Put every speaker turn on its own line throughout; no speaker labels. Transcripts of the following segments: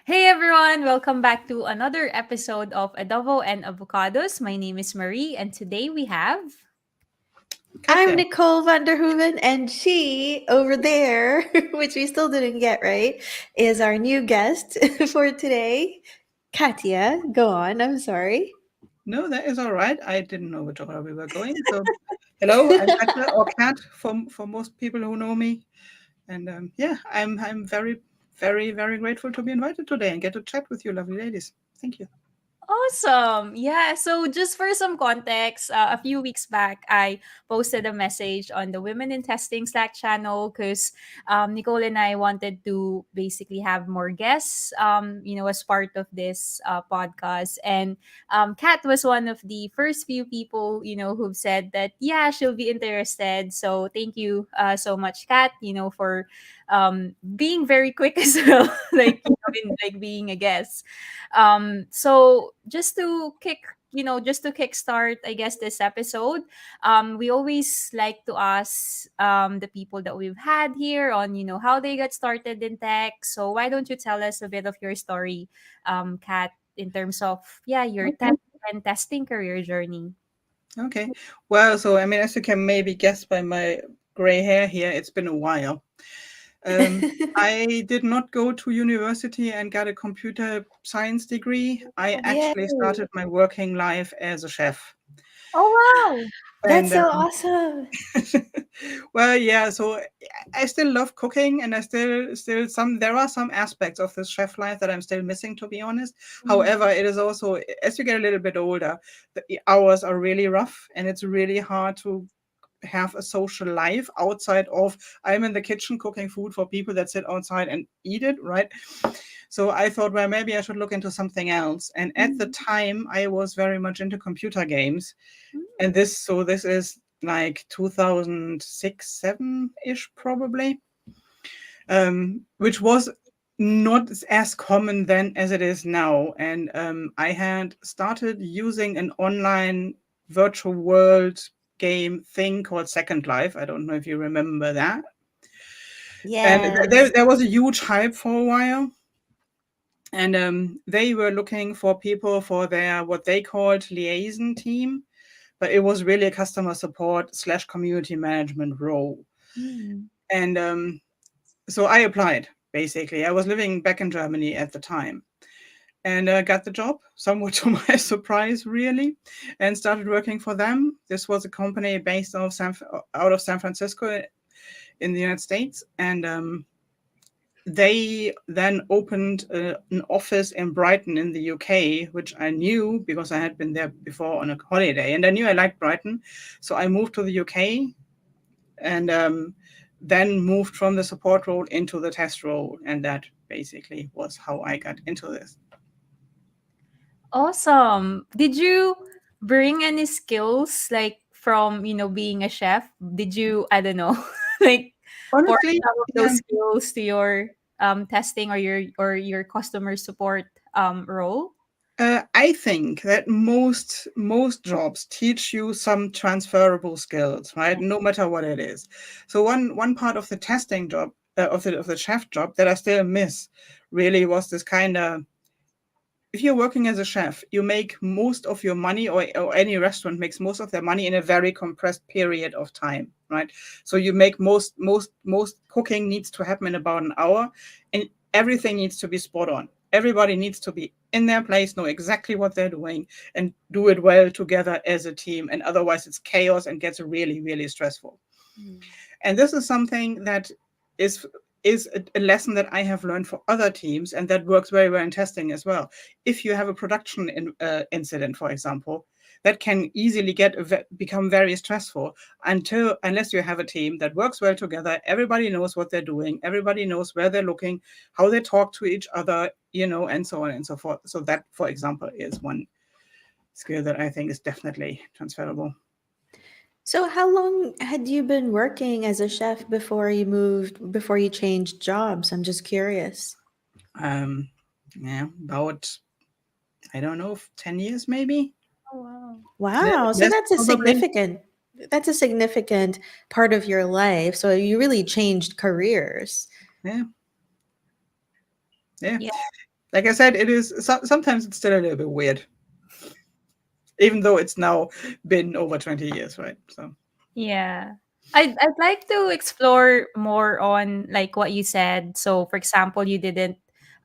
Hey everyone, welcome back to another episode of Adobo and Avocados. My name is Marie, and today we have.
I'm
Katja.
Nicole van der Hoeven, and she over there, which we still didn't get right, is our new guest for today. Katya, go on. I'm sorry.
No, that is all right. I didn't know which order we were going. So, hello, I'm Katja or Kat for most people who know me. And yeah, I'm very grateful to be invited today and get to chat with you, lovely ladies. Thank you.
Awesome. Yeah. So, just for some context, a few weeks back, I posted a message on the Women in Testing Slack channel because Nicole and I wanted to basically have more guests, as part of this podcast. And Kat was one of the first few people, who've said that, yeah, she'll be interested. So, thank you so much, Kat, for being very quick as well, in like being a guest. So just to kickstart, I guess, this episode, we always like to ask the people that we've had here on, how they got started in tech. So why don't you tell us a bit of your story, Kat, in terms of, yeah, your
Okay.
tech and testing career journey?
Okay. Well, so I mean, as you can maybe guess by my gray hair here, it's been a while. I did not go to university and got a computer science degree. I
Yay.
actually started my working life as a chef.
Oh wow.
That's
And
so awesome.
well, yeah, so I still love cooking and I still some there are some aspects of this chef life that I'm still missing, to be honest.
Mm.
However, it is also, as you get a little bit older, the hours are really rough and it's really hard to have a social life outside of I'm in the kitchen cooking food for people that sit outside and eat it, right? So I thought, well, maybe I should look into something else. And at the
Mm.
time, I was very much into computer games. And
Mm.
this is like 2006, 7-ish probably, which was not as common then as it is now. And I had started using an online virtual world game thing called Second Life. I don't know if you remember that. And
Yes.
there was a huge hype for a while. And they were looking for people for their what they called liaison team, but it was really a customer support slash community management role.
Mm.
And so I applied. Basically, I was living back in Germany at the time, and got the job, somewhat to my surprise, really, and started working for them. This was a company based out of San Francisco in the United States, and they then opened an office in Brighton in the UK, which I knew because I had been there before on a holiday, and I knew I liked Brighton, so I moved to the UK and then moved from the support role into the test role, and that basically was how I got into this.
Awesome. Did you bring any skills like from, being a chef? Did you, I don't know, like port
Honestly,
some of
yeah,
those skills to your testing or your customer support role?
I think that most jobs teach you some transferable skills, right? No matter what it is. So one part of the testing job of the chef job that I still miss really was this kind of, if you're working as a chef, you make most of your money, or any restaurant makes most of their money in a very compressed period of time, right? So you make most cooking needs to happen in about an hour, and everything needs to be spot on. Everybody needs to be in their place, know exactly what they're doing, and do it well together as a team. And otherwise, it's chaos and gets really stressful.
Mm.
And this is something that is a lesson that I have learned for other teams, and that works very well in testing as well. If you have a production incident, for example, that can easily become very stressful unless you have a team that works well together. Everybody knows what they're doing. Everybody knows where they're looking, how they talk to each other, and so on and so forth. So that, for example, is one skill that I think is definitely transferable.
So, how long had you been working as a chef before you changed jobs? I'm just curious.
Um, yeah, about, I don't know, 10 years maybe.
Oh wow.
Wow. So
Less probably.
that's a significant part of your life. So you really changed careers.
Yeah, yeah.
Yeah.
Like I said, it is sometimes it's still a little bit weird, even though it's now been over 20 years, right? So
Yeah. I'd like to explore more on like what you said. So for example, you didn't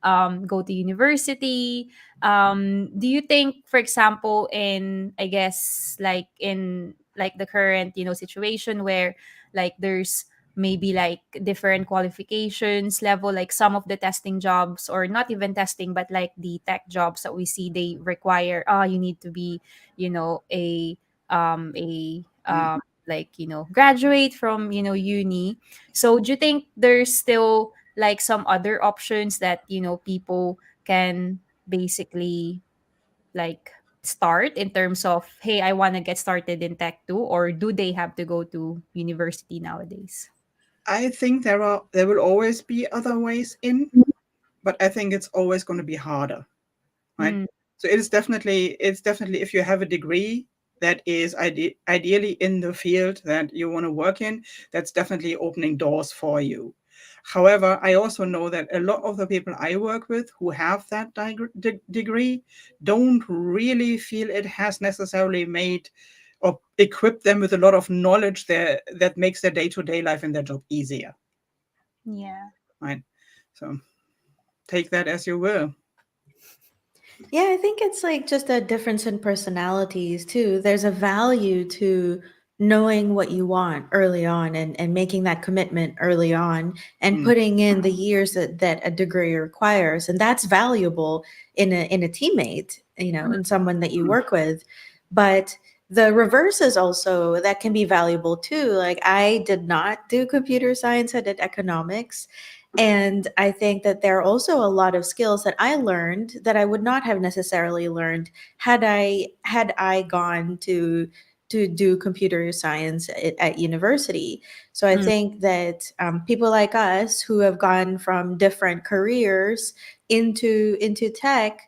go to university. Do you think, for example, in I guess like in like the current, situation where like there's maybe like different qualifications level, like some of the testing jobs, or not even testing, but like the tech jobs that we see, they require you need to be, a
mm,
like graduate from uni. So do you think there's still like some other options that people can basically like start in terms of, hey, I want to get started in tech too, or do they have to go to university nowadays?
I think there will always be other ways in, but I think it's always going to be harder, right?
Mm,
So it's definitely if you have a degree that is ideally in the field that you want to work in, that's definitely opening doors for you. However, I also know that a lot of the people I work with who have that degree don't really feel it has necessarily made or equipped them with a lot of knowledge that makes their day-to-day life in their job easier,
yeah.
right? So take that as you will.
Yeah, I think it's like just a difference in personalities too. There's a value to knowing what you want early on and making that commitment early on and
Mm,
putting in the years that a degree requires. And that's valuable in a teammate, in someone that you
mm.
work with. But the reverse is also that can be valuable too. Like I did not do computer science, I did economics. And I think that there are also a lot of skills that I learned that I would not have necessarily learned had I gone to do computer science at university. So I
Mm,
think that people like us who have gone from different careers into tech,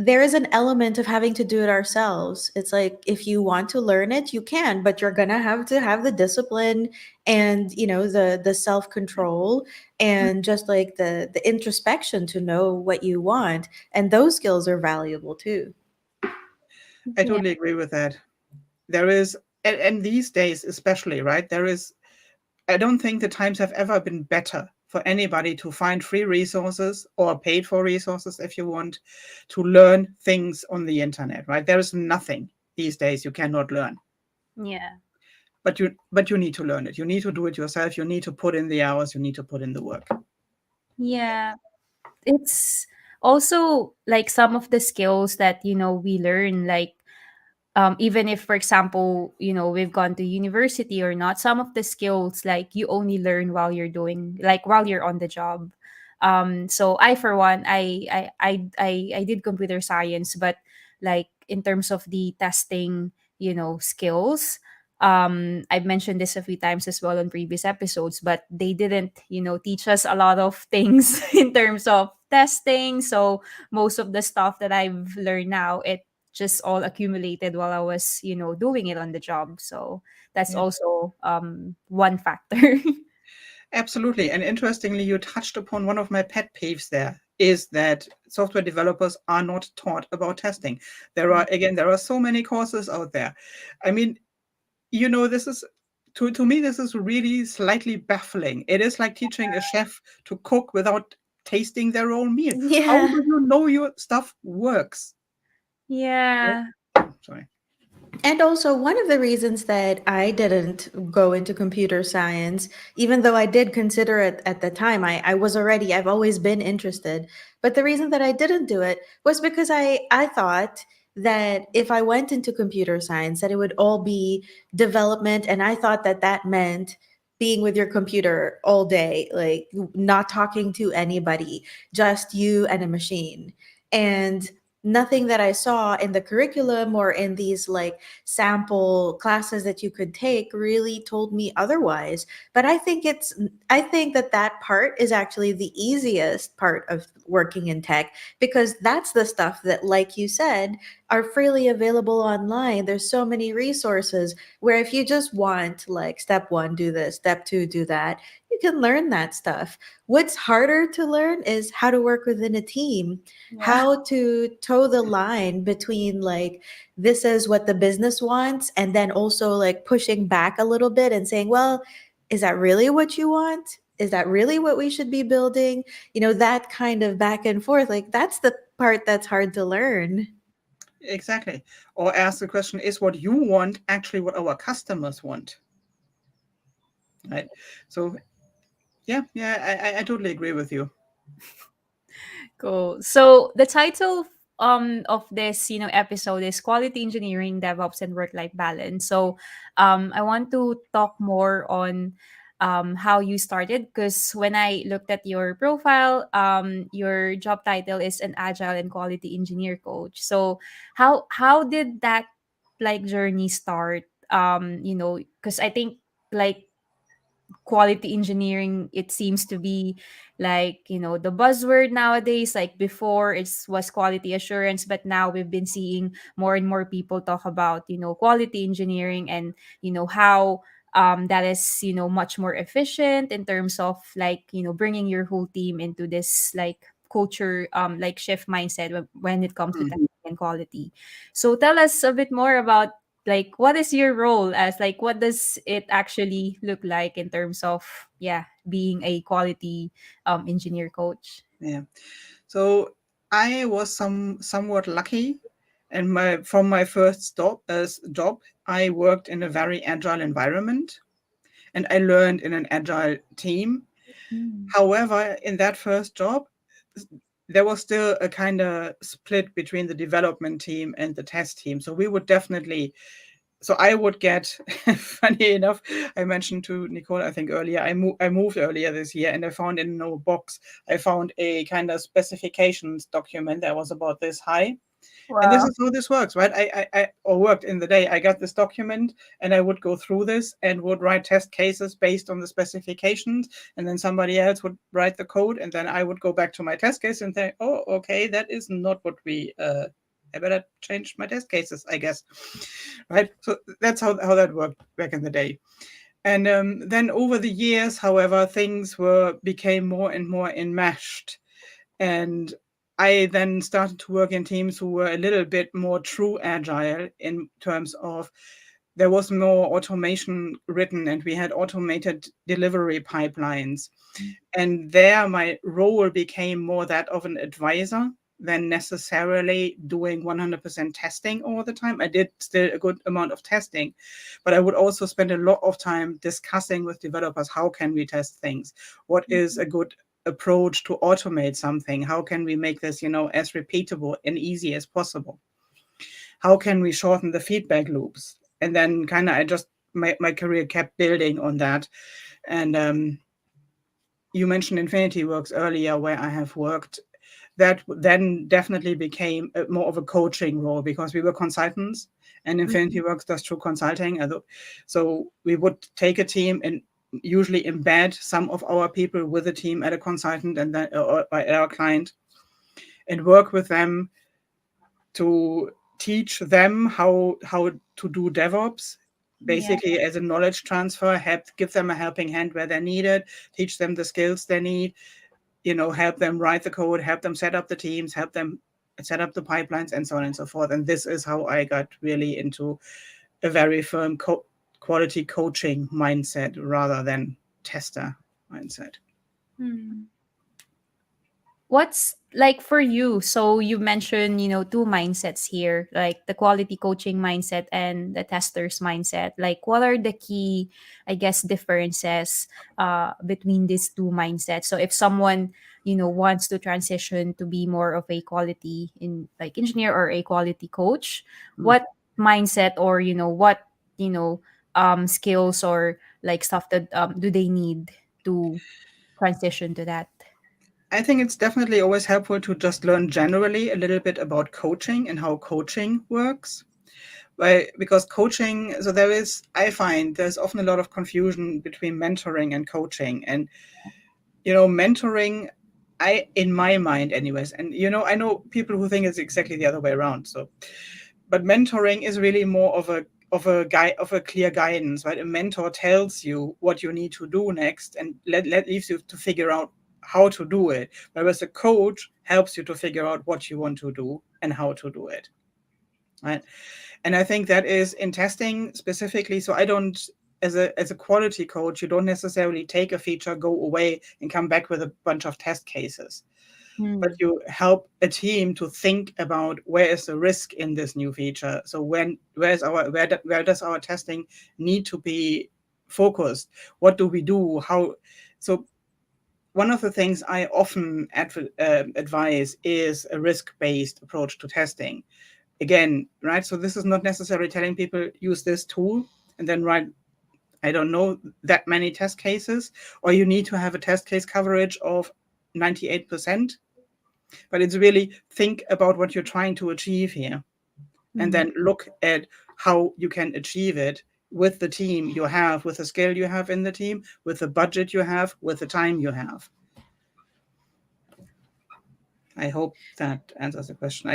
there is an element of having to do it ourselves. It's like if you want to learn it, you can, but you're gonna have to have the discipline and the self control
mm,
and just like the introspection to know what you want. And those skills are valuable too.
I
yeah.
totally agree with that. There is, and these days especially, right? I don't think the times have ever been better for anybody to find free resources or paid for resources if you want to learn things on the internet, right? There is nothing these days you cannot learn.
Yeah.
But you need to learn it. You need to do it yourself. You need to put in the hours, you need to put in the work.
Yeah. It's also like some of the skills that we learn, like even if, for example, we've gone to university or not, some of the skills like you only learn while you're doing, like while you're on the job. So I, for one, I did computer science, but like in terms of the testing, skills, I've mentioned this a few times as well on previous episodes, but they didn't teach us a lot of things in terms of testing. So most of the stuff that I've learned now, it just all accumulated while I was, doing it on the job. So that's
Yeah,
also one factor.
absolutely. And interestingly, you touched upon one of my pet peeves there is that software developers are not taught about testing. There are so many courses out there. I mean, this is to me this is really slightly baffling. It is like teaching a chef to cook without tasting their own meal. How
Yeah.
do you know your stuff works? Right?
Yeah.
Sorry.
And also, one of the reasons that I didn't go into computer science, even though I did consider it at the time, I've always been interested. But the reason that I didn't do it was because I thought that if I went into computer science, that it would all be development. And I thought that that meant being with your computer all day, like not talking to anybody, just you and a machine. And nothing that I saw in the curriculum or in these like sample classes that you could take really told me otherwise. But I think that that part is actually the easiest part of working in tech, because that's the stuff that, like you said, are freely available online. There's so many resources where if you just want like step 1 do this, step 2 do that, you can learn that stuff. What's harder to learn is how to work within a team,
Yeah.
how to toe the line between like this is what the business wants, and then also like pushing back a little bit and saying, well, is that really what you want? Is that really what we should be building? You know, that kind of back and forth, like that's the part that's hard to learn.
Exactly. Or ask the question, is what you want actually what our customers want? Right. So yeah, I totally agree with you.
Cool. So the title of this episode is quality engineering, DevOps, and work life balance. So I want to talk more on how you started, because when I looked at your profile, your job title is an agile and quality engineer coach. So how did that like journey start? Because I think like quality engineering, it seems to be like the buzzword nowadays. Like before it was quality assurance, but now we've been seeing more and more people talk about quality engineering, and how that is much more efficient in terms of like bringing your whole team into this like culture, like shift mindset when it comes to
Mm.
testing and quality. So tell us a bit more about like what is your role, as like what does it actually look like in terms of being a quality engineer coach.
Yeah. So I was somewhat lucky, and my from my first job, I worked in a very agile environment, and I learned in an agile team.
Mm.
However, in that first job, there was still a kind of split between the development team and the test team. So we would definitely, so I would get, funny enough, I mentioned to Nicole, I think earlier, I moved earlier this year, and I found in a box, I found a kind of specifications document that was about this high. And this
Wow.
is how this works, right? Or worked in the day. I got this document, and I would go through this and would write test cases based on the specifications. And then somebody else would write the code. And then I would go back to my test case and say, oh, okay, that is not what I better change my test cases, I guess. Right. So that's how that worked back in the day. And then over the years, however, things became more and more enmeshed, and I then started to work in teams who were a little bit more true agile in terms of there was more automation written, and we had automated delivery pipelines. And there my role became more that of an advisor than necessarily doing 100% testing all the time. I did still a good amount of testing, but I would also spend a lot of time discussing with developers, how can we test things? What is a good approach to automate something? How can we make this, as repeatable and easy as possible? How can we shorten the feedback loops? And then kind of I just my career kept building on that. And you mentioned Infinity Works earlier, where I have worked. That then definitely became more of a coaching role, because we were consultants, and Infinity
Mhm.
Works does true consulting. So we would take a team and usually embed some of our people with a team at a consultant and then or at our client, and work with them to teach them how to do DevOps,
Yeah.
basically as a knowledge transfer, give them a helping hand where they need it, teach them the skills they need, help them write the code, help them set up the teams, help them set up the pipelines, and so on and so forth. And this is how I got really into a very firm quality coaching mindset rather than tester mindset.
Hmm. What's like for you? So you mentioned, two mindsets here, like the quality coaching mindset and the tester's mindset. Like what are the key, I guess, differences between these two mindsets? So if someone, wants to transition to be more of a quality in like engineer or a quality coach,
Mm.
what mindset or, what, you know, skills or like stuff that do they need to transition to that?
I think it's definitely always helpful to just learn generally a little bit about coaching and how coaching works. Because coaching, so I find there's often a lot of confusion between mentoring and coaching. And, mentoring, in my mind anyways, and, I know people who think it's exactly the other way around. So, but mentoring is really more of a clear guidance, right? A mentor tells you what you need to do next and leaves you to figure out how to do it. Whereas a coach helps you to figure out what you want to do and how to do it. Right. And I think that is in testing specifically. So I don't, as a quality coach, you don't necessarily take a feature, go away, and come back with a bunch of test cases. But
Mm.
you help a team to think about where is the risk in this new feature. So where does our testing need to be focused? What do we do? How? So one of the things I often advise is a risk-based approach to testing. Again, right? So this is not necessarily telling people use this tool and then write, I don't know, that many test cases, or you need to have a test case coverage of 98%. But it's really think about what you're trying to achieve here and
Mm.
then look at how you can achieve it with the team you have, with the skill you have in the team, with the budget you have, with the time you have. I hope that answers the question.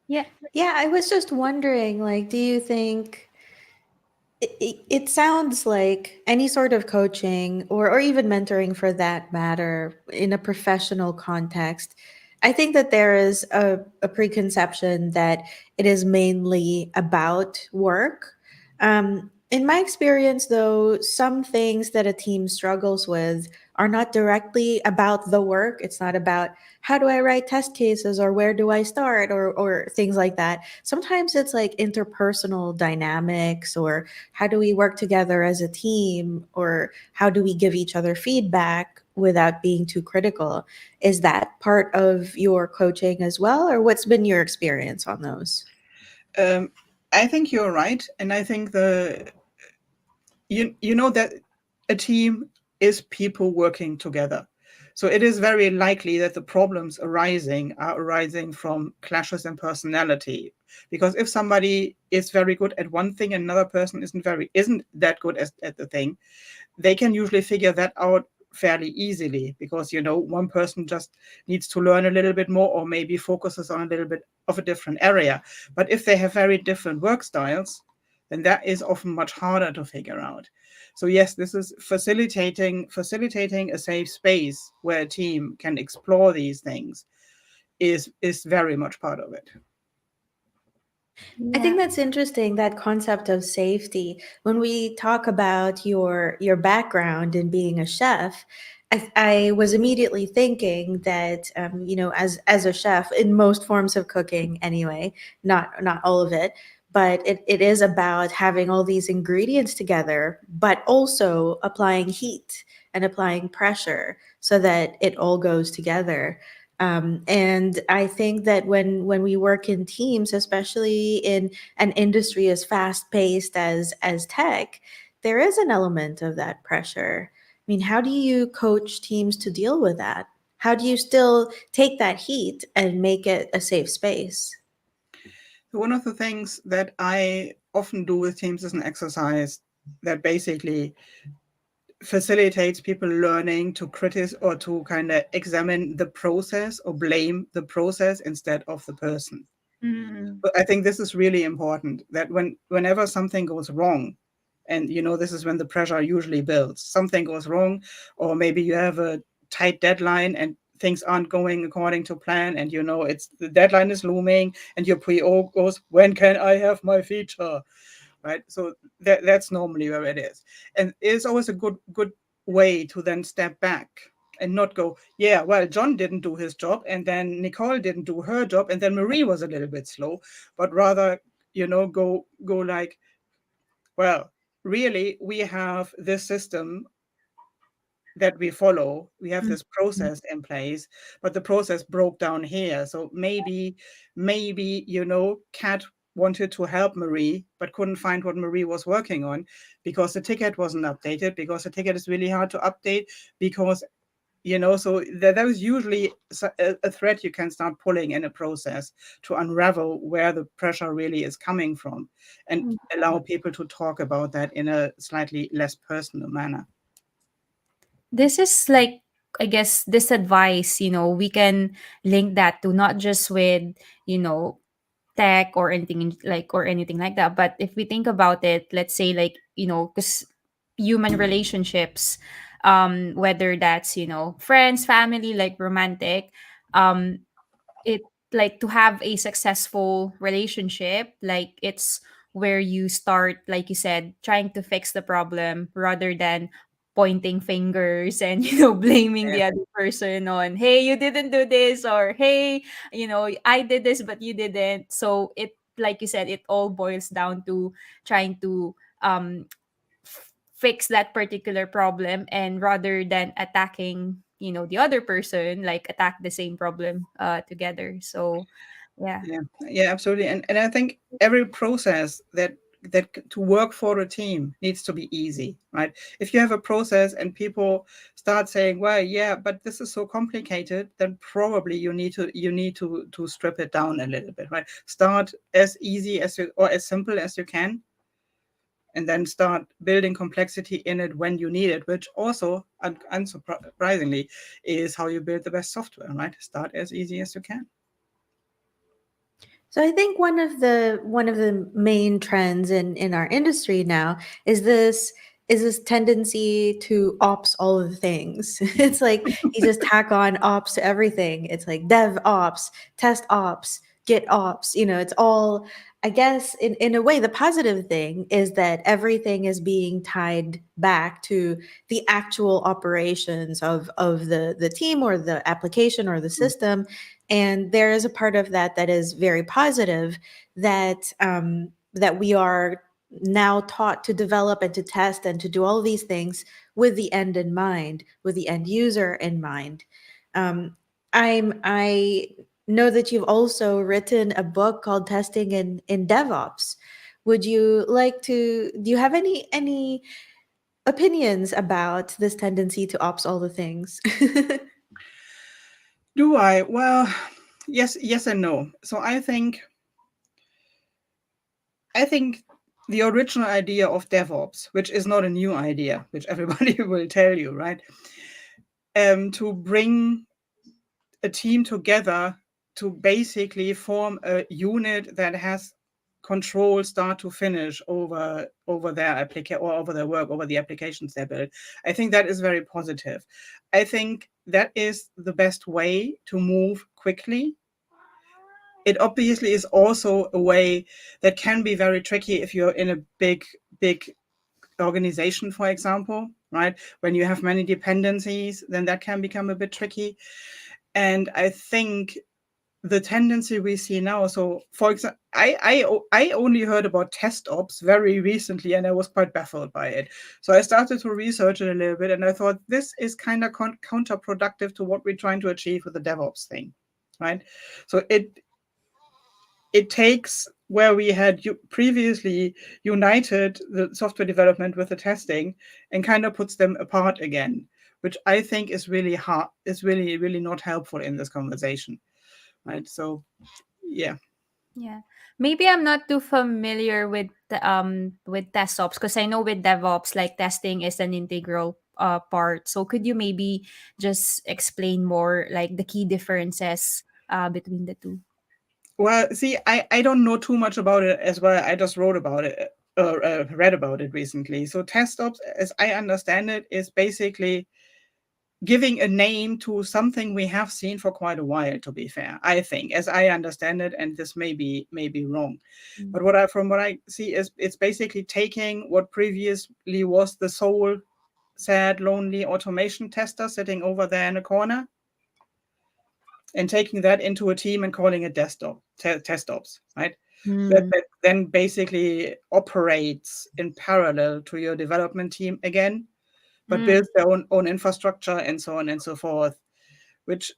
Yeah.
Yeah, I was just wondering, like, do you think it sounds like any sort of coaching or even mentoring for that matter in a professional context? I think that there is a preconception that it is mainly about work. In my experience, though, some things that a team struggles with are not directly about the work. It's not about how do I write test cases or where do I start or things like that. Sometimes it's like interpersonal dynamics or how do we work together as a team or how do we give each other feedback without being too critical. Is that part of your coaching as well, or what's been your experience on those?
um, I think you're right, and I think you know that a team is people working together. So it is very likely that the problems arising are arising from clashes in personality. Because if somebody is very good at one thing and another person isn't that good at the thing, they can usually figure that out fairly easily because one person just needs to learn a little bit more or maybe focuses on a little bit of a different area. But if they have very different work styles, then that is often much harder to figure out. So yes, this is facilitating a safe space where a team can explore these things is very much part of it.
I think
Yeah.
that's interesting, that concept of safety. When we talk about your background in being a chef, I was immediately thinking that as a chef in most forms of cooking anyway, not all of it, but it is about having all these ingredients together, but also applying heat and applying pressure so that it all goes together. And I think that when we work in teams, especially in an industry as fast paced as tech, there is an element of that pressure. I mean, how do you coach teams to deal with that? How do you still take that heat and make it a safe space?
So one of the things that I often do with teams is an exercise that basically facilitates people learning to criticize or to kind of examine the process or blame the process instead of the person.
Mm.
But I think this is really important that whenever something goes wrong, and this is when the pressure usually builds, something goes wrong, or maybe you have a tight deadline and things aren't going according to plan, and it's the deadline is looming, and your PO goes, when can I have my feature? Right? So that's normally where it is, and it's always a good way to then step back and not go, yeah, well, John didn't do his job, and then Nicole didn't do her job, and then Marie was a little bit slow, but rather, go like, well, really, we have this system that we follow. We have this
Mm.
process in place, but the process broke down here. So maybe, Kat wanted to help Marie, but couldn't find what Marie was working on because the ticket wasn't updated, because the ticket is really hard to update, because So there is usually a thread you can start pulling in a process to unravel where the pressure really is coming from, and allow people to talk about that in a slightly less personal manner.
This is like, I guess, this advice, we can link that to not just with, you know, tech or anything like that. But if we think about it, let's say, like, because human relationships, whether that's, friends, family, like romantic, um it like to have a successful relationship, like it's where you start, like you said, trying to fix the problem rather than pointing fingers and blaming
Yeah,
the other person on, hey, you didn't do this, or hey, I did this but you didn't. So it, like you said, it all boils down to trying to fix that particular problem, and rather than attacking the other person, like attack the same problem together. So yeah.
yeah, yeah, absolutely. And I think every process that to work for a team needs to be easy, right? If you have a process and people start saying, well, yeah, but this is so complicated, then probably you need to strip it down a little bit, right? Start as easy as you, or as simple as you can, and then start building complexity in it when you need it, which also, unsurprisingly, is how you build the best software, right? Start as easy as you can.
So I think one of the main trends in our industry now is this tendency to ops all of the things. It's like you just tack on ops to everything. It's like dev ops, test ops, git ops. It's all, I guess, in a way, the positive thing is that everything is being tied back to the actual operations of the team or the application or the system. And there is a part of that that is very positive, that we are now taught to develop and to test and to do all of these things with the end in mind, with the end user in mind. um, I know that you've also written a book called Testing in DevOps. Would you like to, do you have any opinions about this tendency to ops all the things?
Do I? Well, yes and no. So I think the original idea of DevOps, which is not a new idea, which everybody will tell you, right? To bring a team together to basically form a unit that has control start to finish over their application, or over their work, over the applications they build. I think that is very positive. I think that is the best way to move quickly. It obviously is also a way that can be very tricky if you're in a big organization, for example, right? When you have many dependencies, then that can become a bit tricky. And I think the tendency we see now, so for example, I only heard about TestOps very recently, and I was quite baffled by it. So I started to research it a little bit, and I thought this is kind of counterproductive to what we're trying to achieve with the DevOps thing, right? So it takes where we had previously united the software development with the testing, and kind of puts them apart again, which I think is really hard, is really not helpful in this conversation, right? So yeah.
Yeah. Maybe I'm not too familiar with TestOps, because I know with DevOps, like testing is an integral part. So could you maybe just explain more, like the key differences between the two?
Well, see, I don't know too much about it as well. I just wrote about it, or read about it recently. So TestOps, as I understand it, is basically giving a name to something we have seen for quite a while, to be fair, I think, as I understand it, and this may be wrong. But from what I see, is it's basically taking what previously was the sole sad, lonely automation tester sitting over there in a corner, and taking that into a team and calling it TestOps, right?
Mm.
That then basically operates in parallel to your development team again, but
Mm.
builds their own infrastructure and so on and so forth, which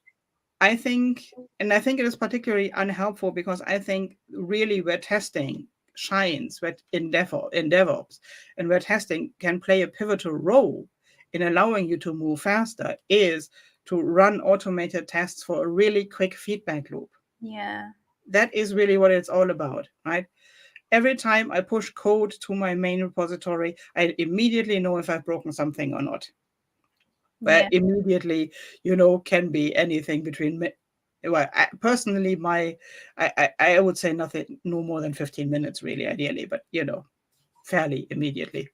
I think, and I think it is particularly unhelpful, because I think really where testing shines, in DevOps, and where testing can play a pivotal role in allowing you to move faster, is to run automated tests for a really quick feedback loop.
Yeah.
That is really what it's all about, right? Every time I push code to my main repository, I immediately know if I've broken something or not. But
Yeah.
immediately, can be anything between well, personally, I would say nothing, no more than 15 minutes, really, ideally, but fairly immediately.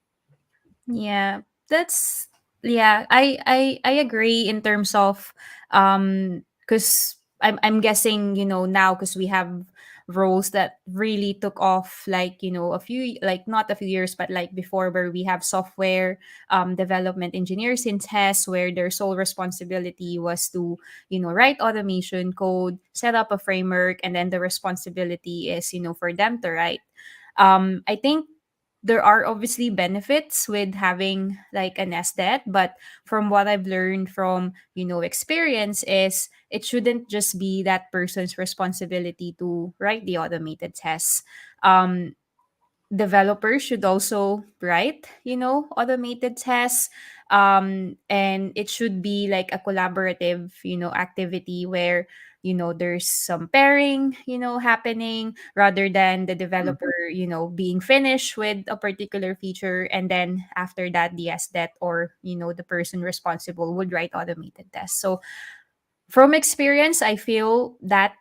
Yeah, that's yeah. I agree in terms of because I'm guessing now because we have roles that really took off like a few like not a few years but like before where we have software development engineers in tests where their sole responsibility was to write automation code, set up a framework, and then the responsibility is for them to write. I think there are obviously benefits with having like an SDET, but from what I've learned from, experience is it shouldn't just be that person's responsibility to write the automated tests. Um, Developers should also write automated tests, and it should be like a collaborative activity where there's some pairing happening rather than the
Mhm.
developer being finished with a particular feature and then after that the SDET or the person responsible would write automated tests. So from experience I feel that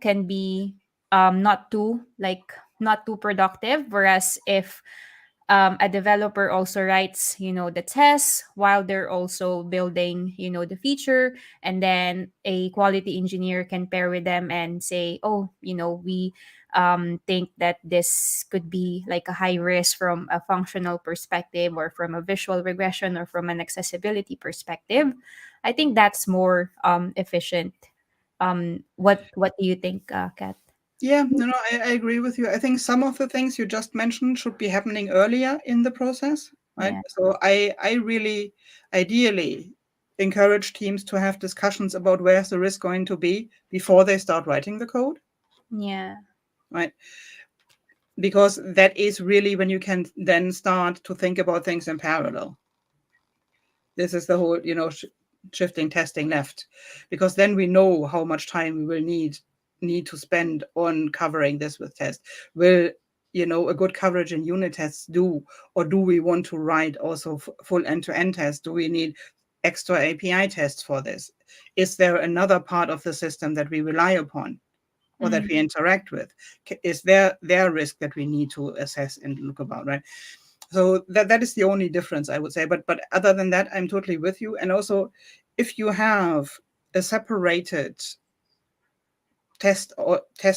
can be not too like not too productive, whereas if a developer also writes the tests while they're also building the feature, and then a quality engineer can pair with them and say, oh, we think that this could be like a high risk from a functional perspective or from a visual regression or from an accessibility perspective. I think that's more efficient. What do you think, Kat?
Yeah, no, I agree with you. I think some of the things you just mentioned should be happening earlier in the process, right?
Yeah.
So I really ideally encourage teams to have discussions about where's the risk going to be before they start writing the code,
Yeah.
right? Because that is really when you can then start to think about things in parallel. This is the whole, shifting testing left, because then we know how much time we will need to spend on covering this with test. Will a good coverage in unit tests do, or do we want to write also full end-to-end tests? Do we need extra API tests for this? Is there another part of the system that we rely upon or that we
Mm.
interact with? Is there risk that we need to assess and look about, right? So that is the only difference, I would say. But other than that, I'm totally with you. And also, if you have a separated test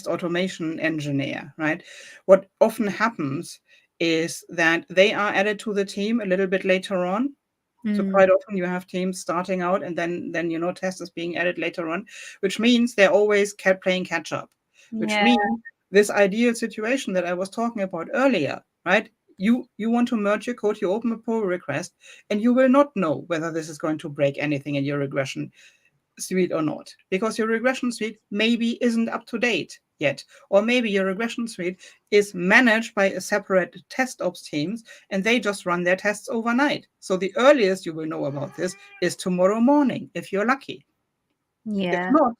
automation engineer, right? What often happens is that they are added to the team a little bit later on. So
Mm.
quite often you have teams starting out and then test is being added later on, which means they're always kept playing catch up, which
Yeah.
means this ideal situation that I was talking about earlier, right? You want to merge your code, you open a pull request, and you will not know whether this is going to break anything in your regression suite or not, because your regression suite maybe isn't up to date yet, or maybe your regression suite is managed by a separate TestOps teams and they just run their tests overnight. So the earliest you will know about this is tomorrow morning if you're lucky. If
Yeah.
not,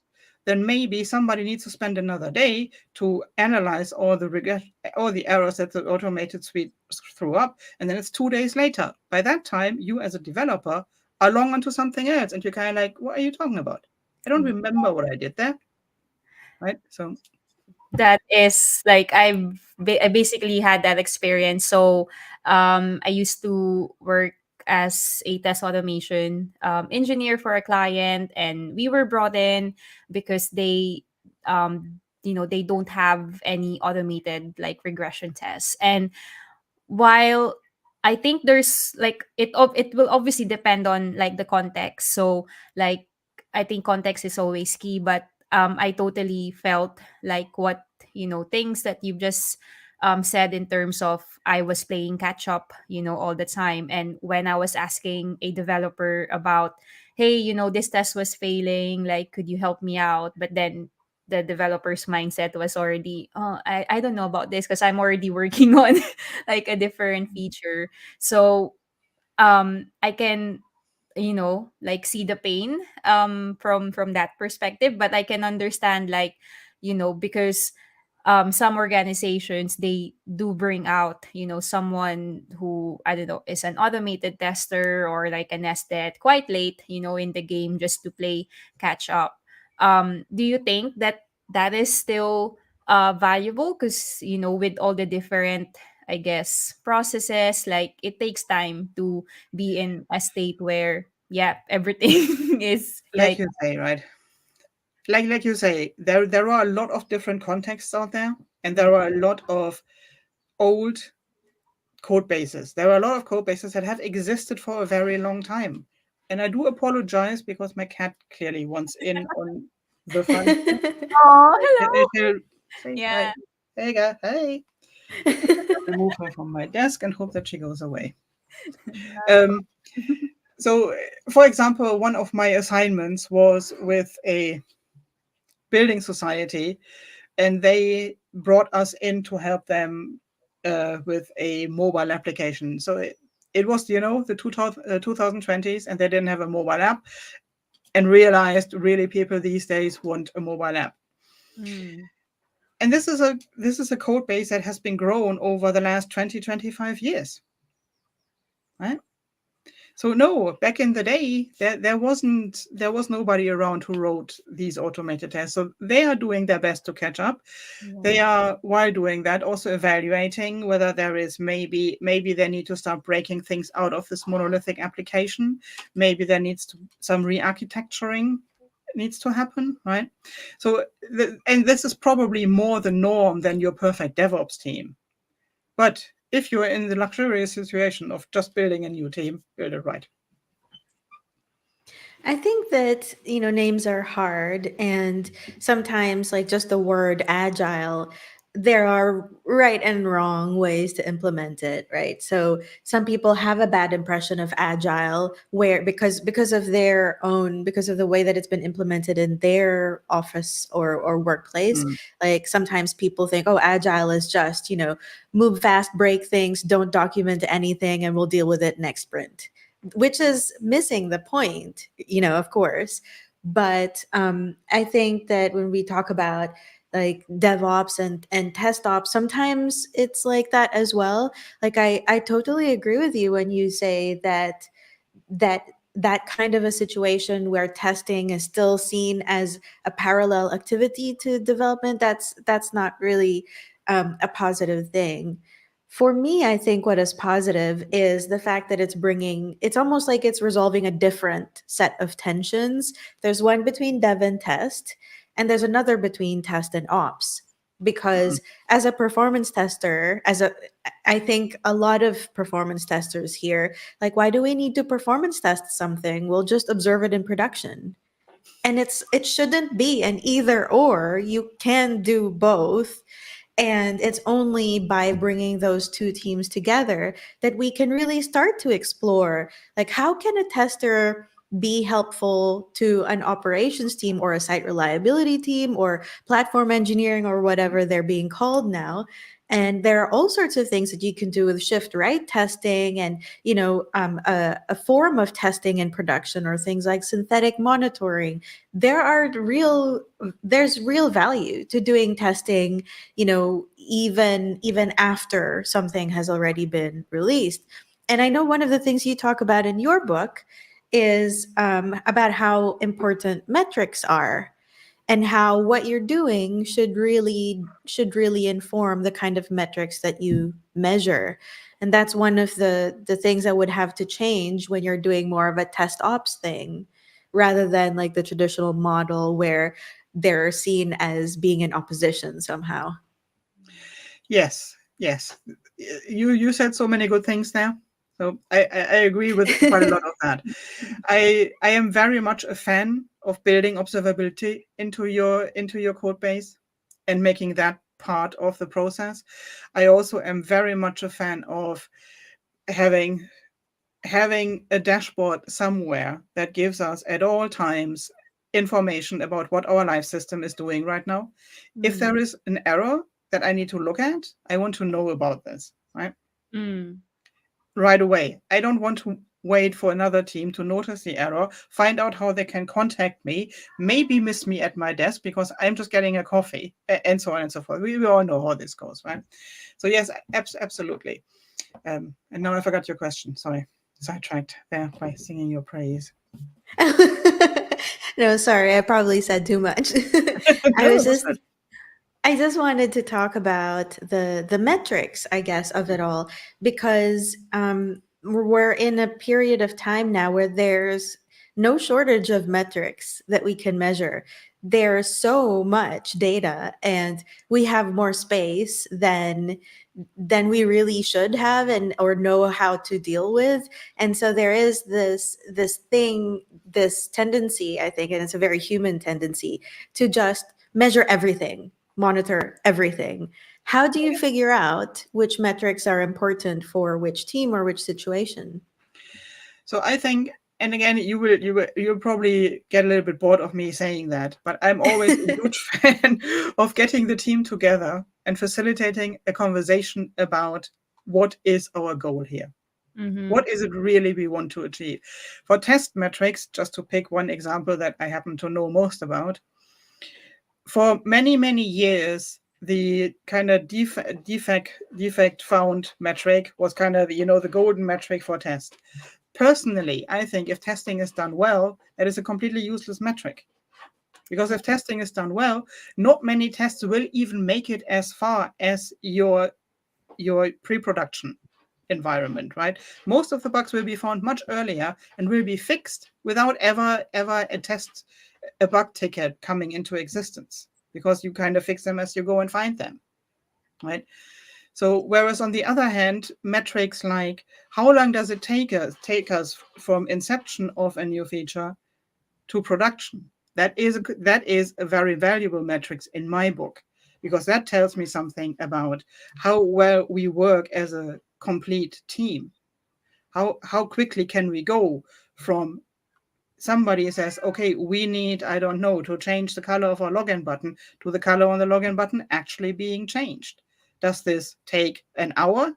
then maybe somebody needs to spend another day to analyze all the errors that the automated suite threw up, and then it's 2 days later. By that time, you as a developer are long onto something else, and you're kind of like, "What are you talking about? I don't remember what I did there." Right? So,
That is like I basically had that experience. So I used to work as a test automation engineer for a client, and we were brought in because they don't have any automated like regression tests. And while I think there's like it will obviously depend on like the context. So like I think context is always key, but I totally felt like what things that you've just said in terms of I was playing catch up all the time, and when I was asking a developer about, hey, this test was failing, like could you help me out, but then the developer's mindset was already, oh, I don't know about this because I'm already working on like a different feature. So I can like see the pain from that perspective, but I can understand, like, because some organizations, they do bring out, someone who, I don't know, is an automated tester or like a nested quite late, in the game, just to play catch up. Do you think that that is still valuable? Because, with all the different, I guess, processes, like it takes time to be in a state where, yeah, everything is
Like
like,
you say, right? Like you say, there are a lot of different contexts out there, and
yeah.
there are a lot of old code bases. There are a lot of code bases that have existed for a very long time. And I do apologize because my cat clearly wants in on the fun.
Oh,
I
hello.
shall say hi.
Yeah.
Hey, guy. Hey. Remove her from my desk and hope that she goes away. Um, so, for example, one of my assignments was with a building society, and they brought us in to help them with a mobile application. So it was, the 2020s, and they didn't have a mobile app, and realized really people these days want a mobile app.
Mm.
And this is a code base that has been grown over the last 20-25 years, right? So no, back in the day, there was nobody around who wrote these automated tests. So they are doing their best to catch up. They
Yeah.
are, while doing that, also evaluating whether there is maybe they need to start breaking things out of this monolithic application. Maybe there needs to some re-architecturing needs to happen, right? So and this is probably more the norm than your perfect DevOps team. But if you're in the luxurious situation of just building a new team, build it right.
I think that, names are hard, and sometimes, like, just the word agile, there are right and wrong ways to implement it, right? So some people have a bad impression of agile where because of their own, because of the way that it's been implemented in their office or workplace.
Mm.
Like, sometimes people think, oh, agile is just, move fast, break things, don't document anything, and we'll deal with it next sprint, which is missing the point, of course. But I think that when we talk about like DevOps and TestOps, sometimes it's like that as well. Like, I totally agree with you when you say that that kind of a situation where testing is still seen as a parallel activity to development, that's not really a positive thing. For me, I think what is positive is the fact that it's almost like it's resolving a different set of tensions. There's one between dev and test, and there's another between test and ops.
Mm.
Because as a performance tester, I think a lot of performance testers here, like, why do we need to performance test something? We'll just observe it in production. And it shouldn't be an either or. You can do both. And it's only by bringing those two teams together that we can really start to explore, like, how can a tester be helpful to an operations team or a site reliability team or platform engineering or whatever they're being called now. And there are all sorts of things that you can do with shift right testing, and a form of testing in production, or things like synthetic monitoring. There's real value to doing testing, even after something has already been released. And I know one of the things you talk about in your book is about how important metrics are, and how what you're doing should really inform the kind of metrics that you measure. And that's one of the things that would have to change when you're doing more of a test ops thing, rather than like the traditional model where they're seen as being in opposition somehow.
Yes, yes. You said so many good things now. So I agree with quite a lot of that. I am very much a fan of building observability into your code base and making that part of the process. I also am very much a fan of having a dashboard somewhere that gives us at all times information about what our life system is doing right now. If
Mm.
there is an error that I need to look at, I want to know about this, right?
Mm.
Right away. I don't want to wait for another team to notice the error, find out how they can contact me, maybe miss me at my desk because I'm just getting a coffee, and so on and so forth. We all know how this goes, right? So yes, absolutely. And now I forgot your question. Sorry, sidetracked there by singing your praise.
No, sorry, I probably said too much. I
No,
was
it was
just
good.
I just wanted to talk about the metrics, I guess, of it all, because we're in a period of time now where there's no shortage of metrics that we can measure. There's so much data, and we have more space than we really should have and or know how to deal with. And so there is this tendency, I think, and it's a very human tendency to just measure everything, monitor everything. How do you figure out which metrics are important for which team or which situation?
So I think, and again, you'll probably get a little bit bored of me saying that, but I'm always a huge fan of getting the team together and facilitating a conversation about what is our goal here.
Mm-hmm.
What is it really we want to achieve? For test metrics, just to pick one example that I happen to know most about, for many, many years, the kind of defect found metric was kind of, the golden metric for test. Personally, I think if testing is done well, that is a completely useless metric. Because if testing is done well, not many tests will even make it as far as your pre-production environment, right? Most of the bugs will be found much earlier and will be fixed without ever a bug ticket coming into existence, because you kind of fix them as you go and find them, right? So whereas on the other hand, metrics like how long does it take us from inception of a new feature to production, that is a very valuable metrics in my book, because that tells me something about how well we work as a complete team. How quickly can we go from somebody says, okay, we need, I don't know, to change the color of our login button, to the color on the login button actually being changed. Does this take an hour?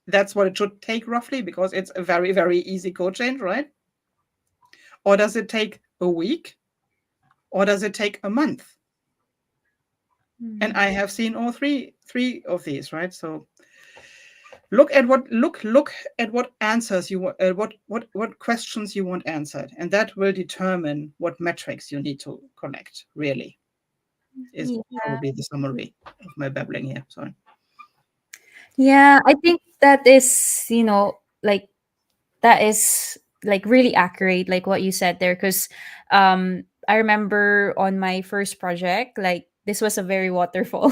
That's what it should take roughly, because it's a very, very easy code change, right? Or does it take a week? Or does it take a month? And I have seen all three of these, right? So look at what answers you want, what questions you want answered, and that will determine what metrics you need to collect. Really, is
Yeah.
probably the summary of my babbling here. Sorry.
Yeah, I think that is, like that is like really accurate, like what you said there, because I remember on my first project, like this was a very waterfall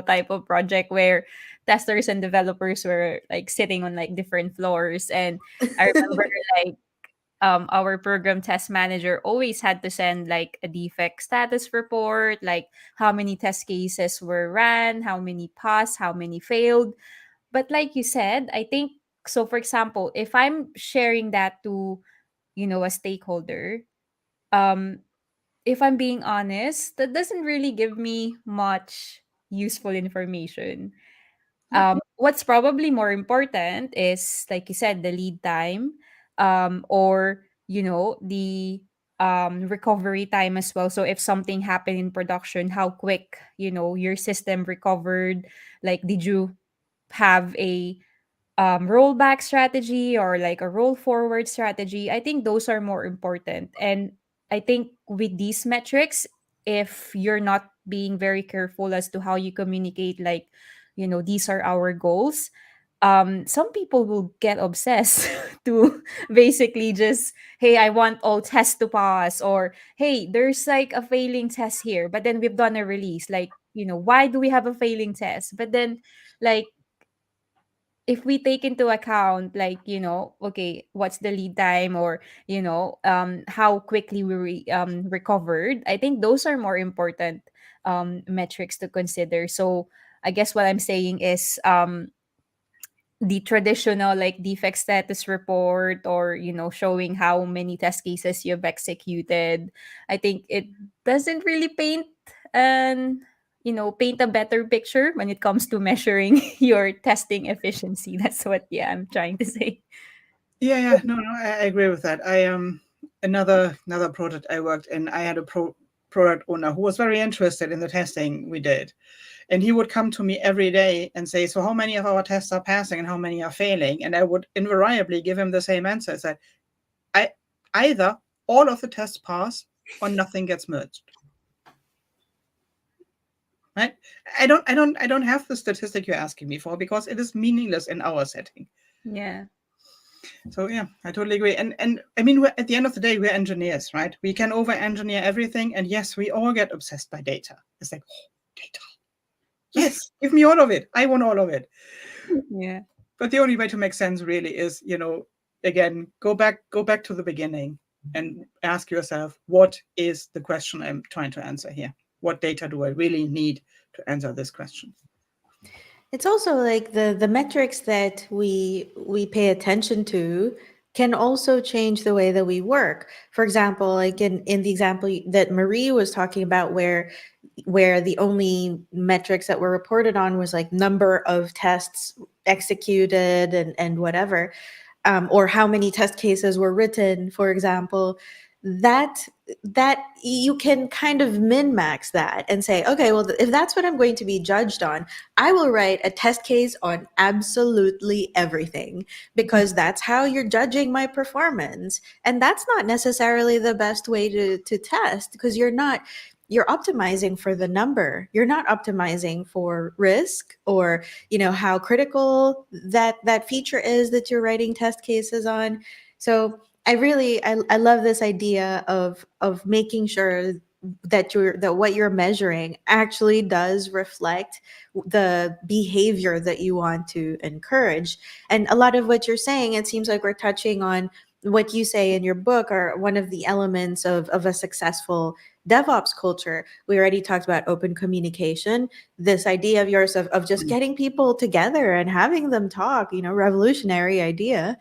type of project where testers and developers were like sitting on like different floors. And I remember like our program test manager always had to send like a defect status report, like how many test cases were ran, how many passed, how many failed. But like you said, I think, so for example, if I'm sharing that to, a stakeholder, um, if I'm being honest, that doesn't really give me much useful information.
Yeah.
What's probably more important is, like you said, the lead time, or the recovery time as well. So if something happened in production, how quick your system recovered. Like, did you have a rollback strategy or like a roll forward strategy? I think those are more important. And I think with these metrics, if you're not being very careful as to how you communicate, like, these are our goals, some people will get obsessed to basically just, hey, I want all tests to pass, or hey, there's like a failing test here, but then we've done a release. Like, why do we have a failing test? But then, like, if we take into account, like, okay, what's the lead time, or how quickly recovered, I think those are more important metrics to consider. So I guess what I'm saying is, the traditional like defect status report, or showing how many test cases you've executed, I think it doesn't really paint an paint a better picture when it comes to measuring your testing efficiency. That's what, yeah, I'm trying to say.
Yeah. No, I agree with that. I another project I worked in. I had a product owner who was very interested in the testing we did, and he would come to me every day and say, "So how many of our tests are passing and how many are failing?" And I would invariably give him the same answer. I said, "I either all of the tests pass or nothing gets merged." Right? I don't have the statistic you're asking me for because it is meaningless in our setting.
Yeah.
So yeah, I totally agree. And I mean, at the end of the day, we're engineers, right? We can over-engineer everything, and yes, we all get obsessed by data. It's like, oh, data. Yes, give me all of it. I want all of it.
Yeah.
But the only way to make sense really is, again, go back to the beginning and ask yourself, what is the question I'm trying to answer here? What data do I really need to answer this question?
It's also like the metrics that we pay attention to can also change the way that we work. For example, like in the example that Marie was talking about, where the only metrics that were reported on was like number of tests executed and whatever, or how many test cases were written, for example, that that you can kind of min max that and say, okay, well, if that's what I'm going to be judged on, I will write a test case on absolutely everything, because that's how you're judging my performance. And that's not necessarily the best way to test, because you're optimizing for the number. You're not optimizing for risk, or how critical that feature is that you're writing test cases on. So I love this idea of making sure that what you're measuring actually does reflect the behavior that you want to encourage. And a lot of what you're saying, it seems like we're touching on what you say in your book are one of the elements of a successful DevOps culture. We already talked about open communication, this idea of yours of just getting people together and having them talk, revolutionary idea.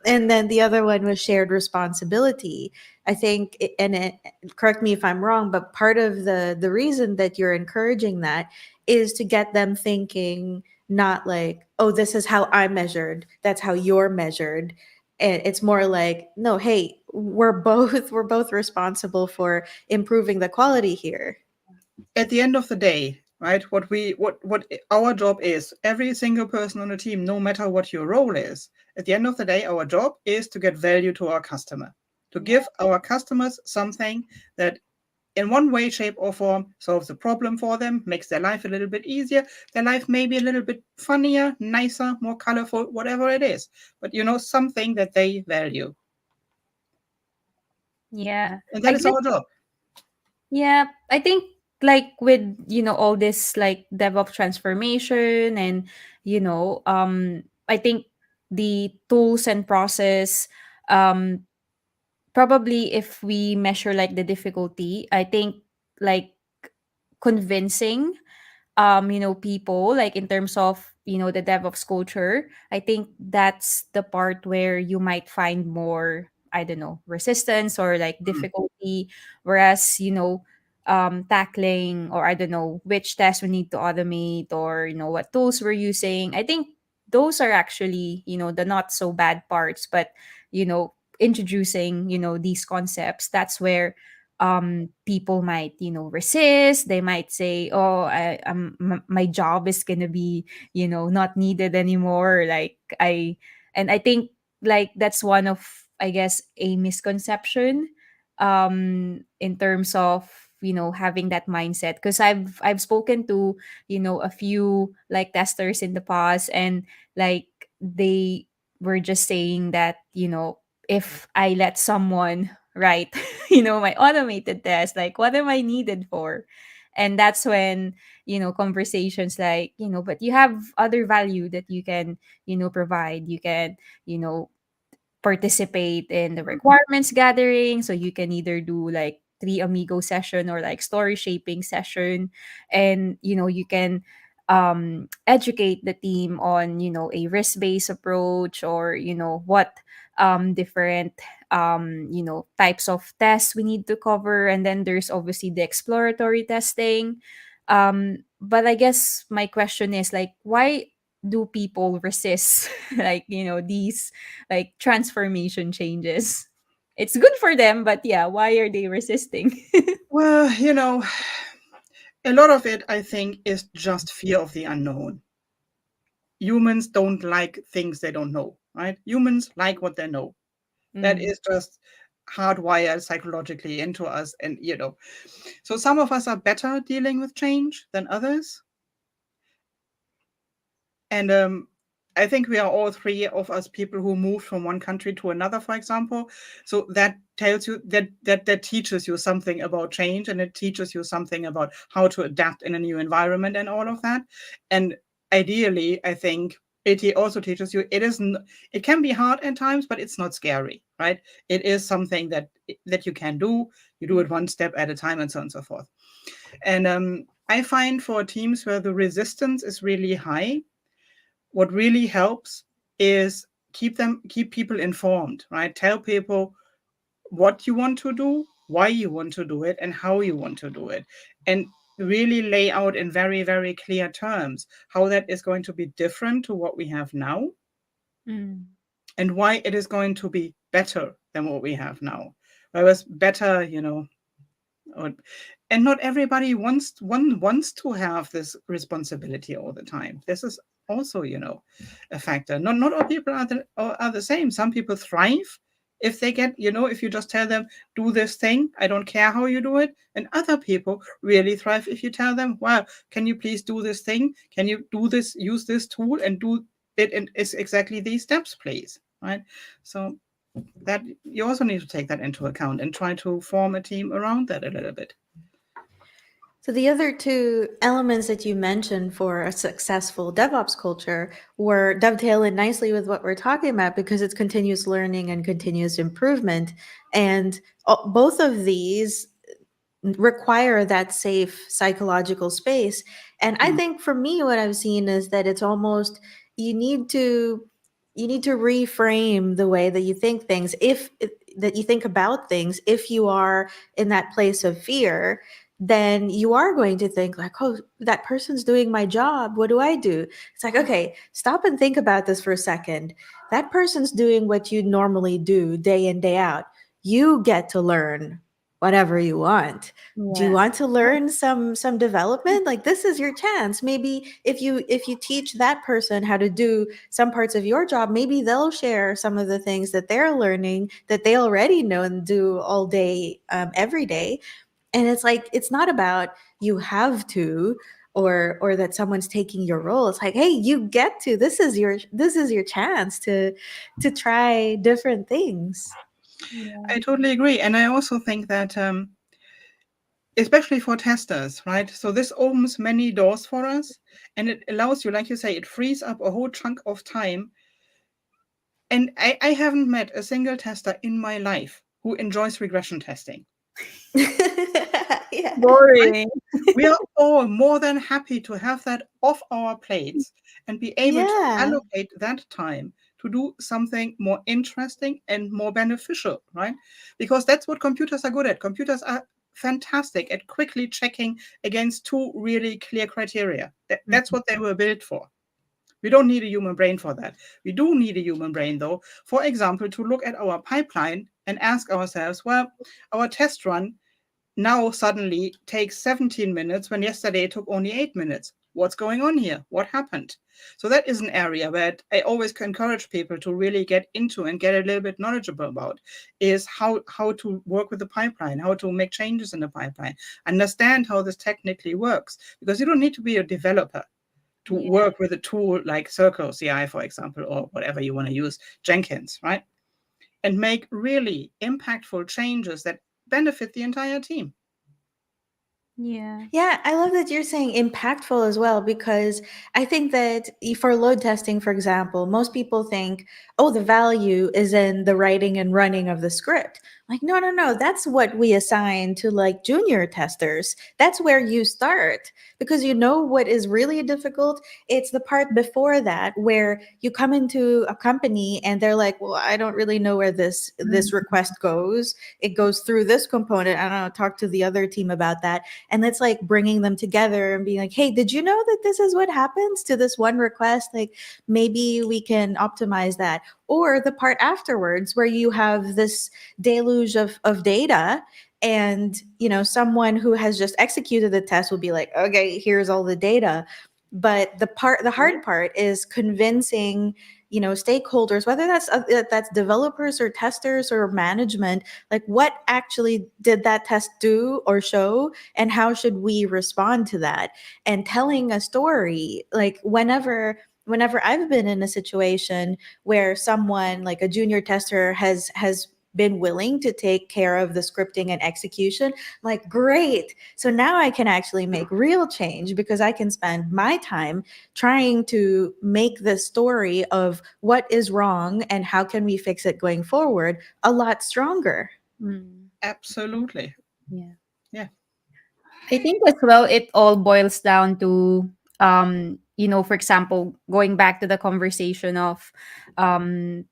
And then the other one was shared responsibility. I think, correct me if I'm wrong, but part of the reason that you're encouraging that is to get them thinking, not like, oh, this is how I'm measured, that's how you're measured. And it's more like, no, hey, we're both responsible for improving the quality here.
At the end of the day, right, what our job is, every single person on the team, no matter what your role is, at the end of the day, our job is to get value to our customer, to give our customers something that in one way, shape, or form solves the problem for them, makes their life a little bit easier, their life maybe a little bit funnier, nicer, more colorful, whatever it is. But something that they value.
Yeah.
And
I
that is
guess,
our job.
yeah, I think like with, all this like DevOps transformation and, I think the tools and process, um probably if we measure like the difficulty, I think like convincing people, like in terms of the DevOps culture, I think that's the part where you might find more, I don't know, resistance or like
Mm.
difficulty. Whereas tackling, or I don't know which tests we need to automate, or what tools we're using, I think those are actually the not so bad parts. But introducing these concepts, that's where people might resist. They might say, oh, my job is gonna be not needed anymore, like I think like that's one of, I guess, a misconception in terms of having that mindset, because I've spoken to a few like testers in the past, and like they were just saying that if I let someone write my automated test, like what am I needed for? And that's when conversations like, but you have other value that you can provide. You can you know participate in the requirements gathering, so you can either do like three amigo session or like story shaping session. And you can educate the team on a risk based approach, or what different types of tests we need to cover. And then there's obviously the exploratory testing, But I guess my question is like, why do people resist like, these like transformation changes? It's good for them, but yeah, why are they resisting?
Well, a lot of it, I think, is just fear of the unknown. Humans don't like things they don't know, right? Humans like what they know. That
Mm,
is just hardwired psychologically into us. And, so some of us are better dealing with change than others. And I think we are all three of us people who moved from one country to another, for example. So that tells you that teaches you something about change, and it teaches you something about how to adapt in a new environment and all of that. And ideally, I think it also teaches you it can be hard at times, but it's not scary, right? It is something that you can do. You do it one step at a time, and so on and so forth. And I find for teams where the resistance is really high, what really helps is keep people informed, right? Tell people what you want to do, why you want to do it, and how you want to do it, and really lay out in very, very clear terms how that is going to be different to what we have now,
mm,
and why it is going to be better than what we have now. Whereas better, or, and not everybody wants to have this responsibility all the time. This is also, a factor. Not all people are the same. Some people thrive if they get, if you just tell them, do this thing, I don't care how you do it. And other people really thrive if you tell them, well, can you please do this thing, can you do this, use this tool and do it in is exactly these steps, please, right? So that you also need to take that into account and try to form a team around that a little bit.
So the other two elements that you mentioned for a successful DevOps culture were dovetailing nicely with what we're talking about because it's continuous learning and continuous improvement. And both of these require that safe psychological space. And I
Mm.
think for me, what I've seen is that it's almost you need to you need to reframe the way that you think things if that you think about things. If you are in that place of fear, then you are going to think like, oh, that person's doing my job, what do I do? It's like, okay, stop and think about this for a second. That person's doing what you normally do day in day out. You get to learn whatever you want. Do you
yeah.
want to learn some development? Like this is your chance. Maybe if you teach that person how to do some parts of your job, maybe they'll share some of the things that they're learning that they already know and do all day, every day. And it's like it's not about you have to or that someone's taking your role. It's like, hey, you get to. This is your chance to try different things.
I totally agree. And I also think that, especially for testers, right? So this opens many doors for us, and it allows you, like you say, it frees up a whole chunk of time. And I haven't met a single tester in my life who enjoys regression testing.
Yeah.
Right?
Boring.
We are all more than happy to have that off our plates and be able to
Yeah.
allocate that time to do something more interesting and more beneficial, right? Because that's what computers are good at. Computers are fantastic at quickly checking against two really clear criteria. That's what they were built for. We don't need a human brain for that. We do need a human brain, though, for example, to look at our pipeline and ask ourselves, well, our test run now suddenly takes 17 minutes when yesterday it took only 8 minutes. What's going on here? What happened? So that is an area that I always encourage people to really get into and get a little bit knowledgeable about, is how to work with the pipeline, how to make changes in the pipeline, understand how this technically works, because you don't need to be a developer to
Yeah.
work with a tool like Circle CI, for example, or whatever you want to use, Jenkins, right? And make really impactful changes that benefit the entire team.
Yeah.
Yeah, I love that you're saying impactful as well, because I think that for load testing, for example, most people think, oh, the value is in the writing and running of the script. Like, no, no, no. That's what we assign to like junior testers. That's where you start because you know what is really difficult. It's the part before that where you come into a company and they're like, well, I don't really know where this request goes. It goes through this component. I don't know, talk to the other team about that. And it's like bringing them together and being like, hey, did you know that this is what happens to this one request? Like maybe we can optimize that. Or the part afterwards where you have this deluge of data, and someone who has just executed the test will be like, okay, here's all the data. But the hard part is convincing stakeholders, whether that's developers or testers or management, like what actually did that test do or show, and how should we respond to that. And telling a story, like whenever I've been in a situation where someone like a junior tester has been willing to take care of the scripting and execution, like great. So now I can actually make real change because I can spend my time trying to make the story of what is wrong and how can we fix it going forward a lot stronger.
Absolutely.
Yeah.
Yeah.
I think as well it all boils down to for example, going back to the conversation of um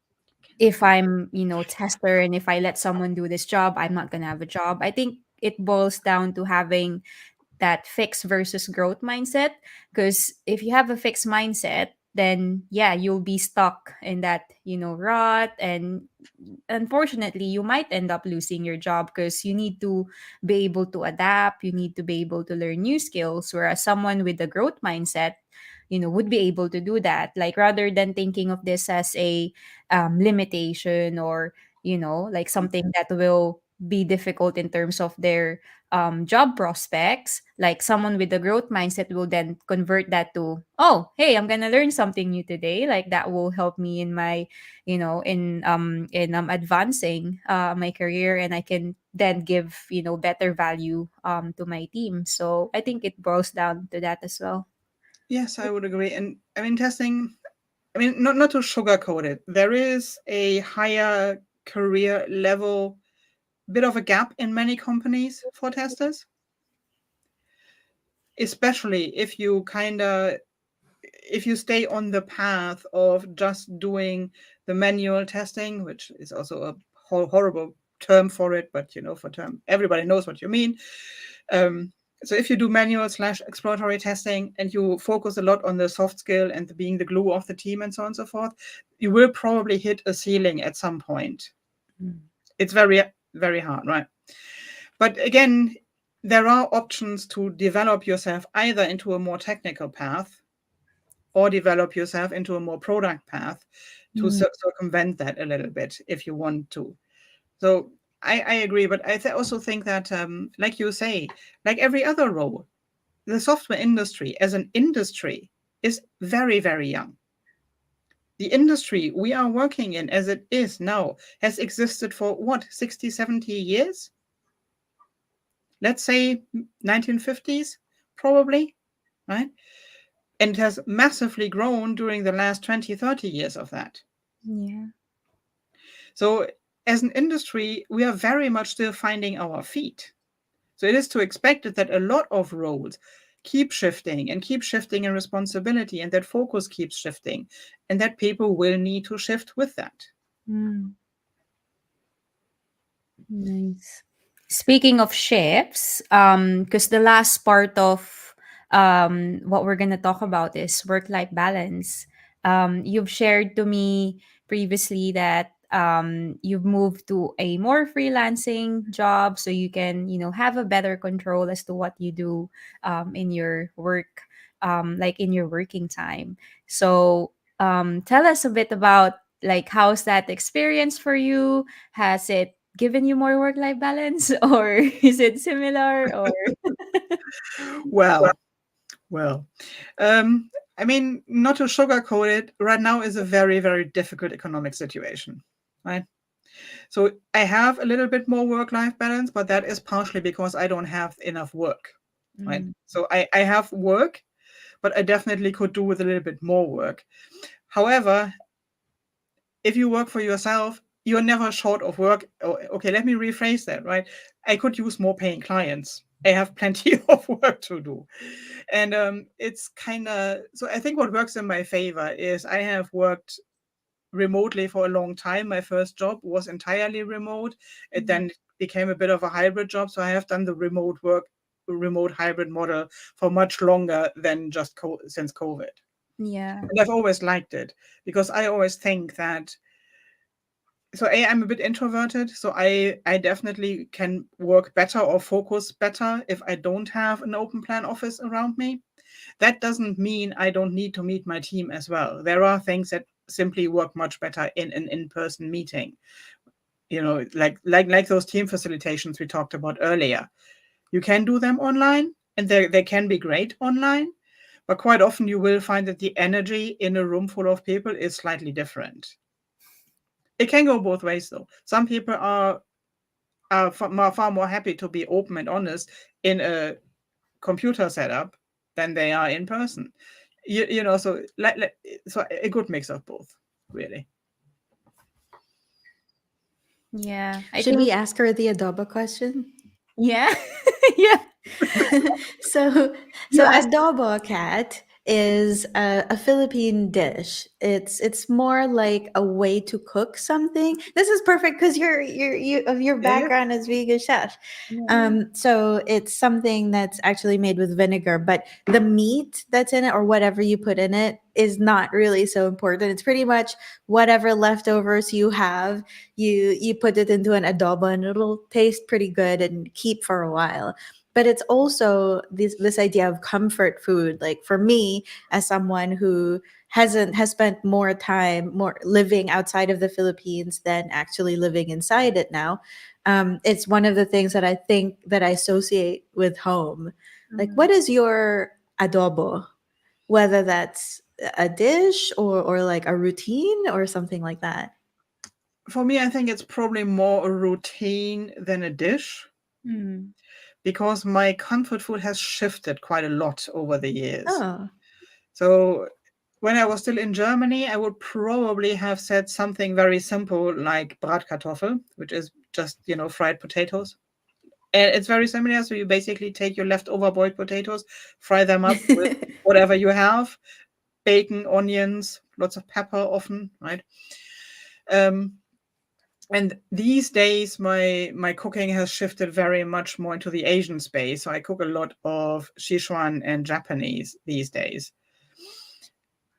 if I'm, tester, and if I let someone do this job, I'm not gonna have a job. I think it boils down to having that fixed versus growth mindset. Because if you have a fixed mindset, then yeah, you'll be stuck in that, rut. And unfortunately, you might end up losing your job because you need to be able to adapt, you need to be able to learn new skills. Whereas someone with the growth mindset, would be able to do that. Like rather than thinking of this as a limitation, or, like something that will be difficult in terms of their job prospects, like someone with the growth mindset will then convert that to, oh, hey, I'm gonna learn something new today. Like that will help me in my, advancing my career, and I can then give better value to my team. So I think it boils down to that as well.
Yes, I would agree. And I mean, testing, I mean, not to sugarcoat it, there is a higher career level, bit of a gap in many companies for testers, especially if you stay on the path of just doing the manual testing, which is also a horrible term for it, but for term, everybody knows what you mean. So if you do manual / exploratory testing and you focus a lot on the soft skill and being the glue of the team and so on and so forth, you will probably hit a ceiling at some point. It's very, very hard, right? But again, there are options to develop yourself either into a more technical path or develop yourself into a more product path to circumvent that a little bit if you want to. So I agree, but I also think that, like you say, like every other role, the software industry as an industry is very, very young. The industry we are working in as it is now has existed for what, 60, 70 years? Let's say 1950s, probably, right? And it has massively grown during the last 20, 30 years of that.
Yeah.
So as an industry, we are very much still finding our feet. So it is to expect that a lot of roles keep shifting in responsibility, and that focus keeps shifting, and that people will need to shift with that.
Nice. Speaking of shifts, because the last part of what we're gonna talk about is work-life balance. You've shared to me previously that you've moved to a more freelancing job, so you can have a better control as to what you do in your work, like in your working time. So tell us a bit about like how's that experience for you? Has it given you more work-life balance, or is it similar, or
Well, well, I mean, not to sugarcoat it, right now is a very, very difficult economic situation, right? So I have a little bit more work-life balance, but that is partially because I don't have enough work, right? So I have work, but I definitely could do with a little bit more work. However, if you work for yourself, you're never short of work. Okay, let me rephrase that, right? I could use more paying clients. I have plenty of work to do. And it's kind of, so I think what works in my favor is I have worked remotely for a long time. My first job was entirely remote. It then became a bit of a hybrid job. So I have done the remote work remote hybrid model for much longer than just since COVID.
Yeah.
And I've always liked it because I always think that, so I'm a bit introverted, so I definitely can work better or focus better if I don't have an open plan office around me. That doesn't mean I don't need to meet my team as well. There are things that simply work much better in an in-person meeting. Like those team facilitations we talked about earlier. You can do them online, and they can be great online, but quite often you will find that the energy in a room full of people is slightly different. It can go both ways, though. Some people are far more happy to be open and honest in a computer setup than they are in person. So a good mix of both, really.
Yeah. I
Should we
think,
ask her the adobo question?
yeah. Yeah.
so
You
so
asked.
adobo, Cat, is a Philippine dish. It's more like a way to cook something. This is perfect because you of your
Yeah,
background as being a chef.
Yeah.
So it's something that's actually made with vinegar, but the meat that's in it or whatever you put in it is not really so important. It's pretty much whatever leftovers you have, you put it into an adobo and it'll taste pretty good and keep for a while. But it's also this idea of comfort food. Like for me, as someone who has spent more living outside of the Philippines than actually living inside it now, it's one of the things that I think that I associate with home. Like,
Mhm.
what is your adobo? Whether that's a dish or like a routine or something like that.
for me, I think it's probably more a routine than a dish
Mm.
because my comfort food has shifted quite a lot over the years.
Oh.
So when I was still in Germany, I would probably have said something very simple like Bratkartoffel, which is just, fried potatoes. And it's very similar. So you basically take your leftover boiled potatoes, fry them up with whatever you have, bacon, onions, lots of pepper often, right? Um, and these days, my cooking has shifted very much more into the Asian space. So I cook a lot of Sichuan and Japanese these days.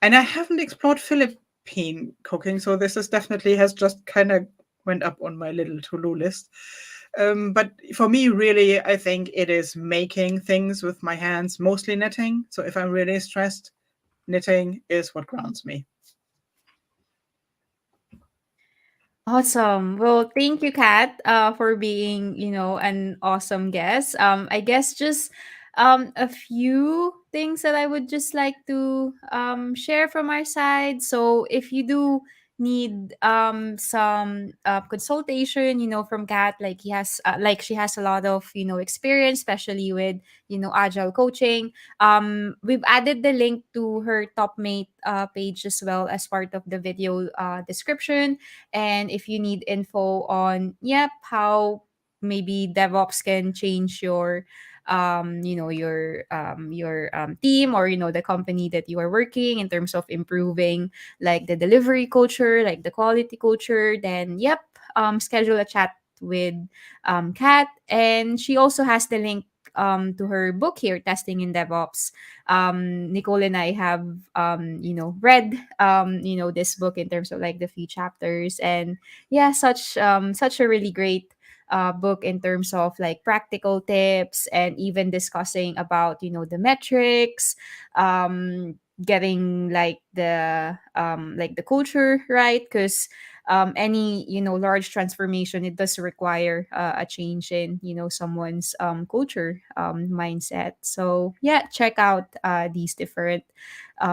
And I haven't explored Philippine cooking, so this is definitely has just kind of went up on my little to-do list. But for me, really, I think it is making things with my hands, mostly knitting. So if I'm really stressed, knitting is what grounds me.
Awesome. Well, thank you, Kat, for being, an awesome guest. I guess just a few things that I would just like to share from our side. So if you do need some consultation, from Kat, like she has a lot of, experience, especially with, agile coaching. We've added the link to her top mate page as well as part of the video description. And if you need info on, how maybe DevOps can change your team, or the company that you are working in terms of improving like the delivery culture, like the quality culture, then schedule a chat with Kat. And she also has the link to her book here, Testing in DevOps. Nicole and I have read this book in terms of like the few chapters. And such a really great book in terms of like practical tips, and even discussing about the metrics, getting like the culture right, because any large transformation, it does require a change in someone's culture mindset. So check out these different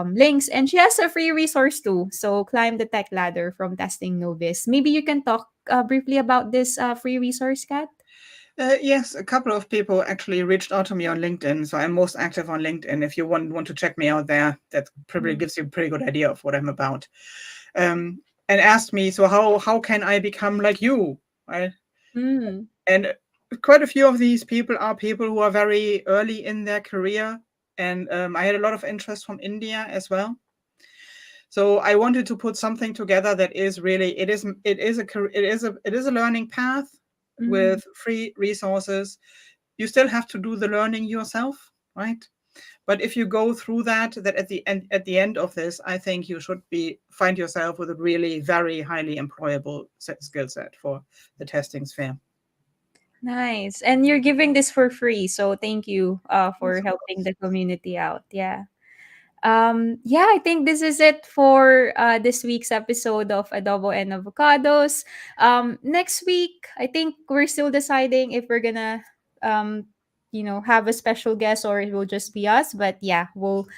links. And she has a free resource too, so climb the tech ladder from testing novice. Maybe you can talk briefly about this free resource, Kat.
Yes, a couple of people actually reached out to me on LinkedIn. So I'm most active on LinkedIn. If you want to check me out there, that probably gives you a pretty good idea of what I'm about. And asked me, so how can I become like you? Right?
Mm.
And quite a few of these people are people who are very early in their career. And I had a lot of interest from India as well. So I wanted to put something together that is really it is a learning path
Mm.
with free resources. You still have to do the learning yourself, right? But if you go through that at the end of this, I think you should find yourself with a really very highly employable skill set for the testing sphere.
Nice. And you're giving this for free, so thank you
Yes,
for
of
helping
course.
the community out. Yeah. Yeah, I think this is it for this week's episode of Adobo and Avocados. Next week, I think we're still deciding if we're gonna um have a special guest or it will just be us. But yeah, we'll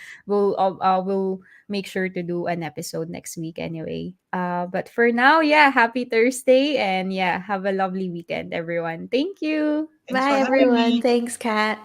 make sure to do an episode next week anyway. But for now, yeah, happy Thursday and yeah, have a lovely weekend, everyone. Thank you.
Thanks
Bye,
for having
everyone.
me.
Thanks, Kat.